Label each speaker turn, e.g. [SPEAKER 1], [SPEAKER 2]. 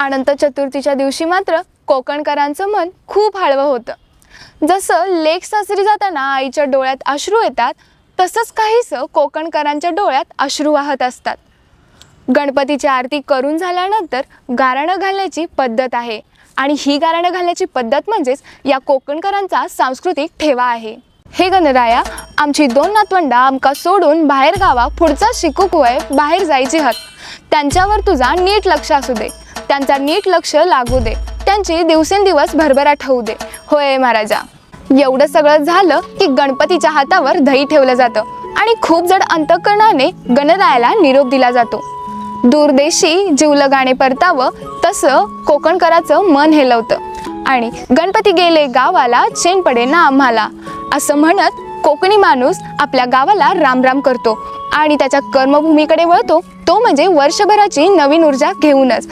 [SPEAKER 1] अनंत चतुर्थीच्या दिवशी मात्र कोकणकरांचं मन खूप हळवं होतं। जसं लेक सासरी जाताना आईच्या डोळ्यात अश्रू येतात, तसंच काहीसं कोकणकरांच्या डोळ्यात अश्रू वाहत असतात। गणपतीची आरती करून झाल्यानंतर गाराणं घालण्याची पद्धत आहे आणि ही गाराणं घालण्याची पद्धत म्हणजेच या कोकणकरांचा सांस्कृतिक ठेवा आहे। हे गणराया, आमची 2 नातवंडा आमका सोडून बाहेर गावा पुढचा शिकूक वय बाहेर जायची हत। त्यांच्यावर तुझा नीट लक्ष असू दे, त्यांचा नीट लक्ष लागू दे, त्यांची दिवसेंदिवस भरभराट होऊ दे। होय महाराजा। एवढं सगळं झालं की गणपतीच्या हातावर दही ठेवलं जातं आणि खूप जड अंतःकरणाने गणरायाला निरोप दिला जातो। दूरदेशी जीवलगाणे परतावं तसं कोकणकराचं मन हेलवतं आणि गणपती गेले गावाला चैन पडे ना आम्हाला असं म्हणत कोकणी माणूस आपल्या गावाला रामराम करतो आणि त्याच्या कर्मभूमीकडे वळतो, तो म्हणजे वर्षभराची नवीन ऊर्जा घेऊनच।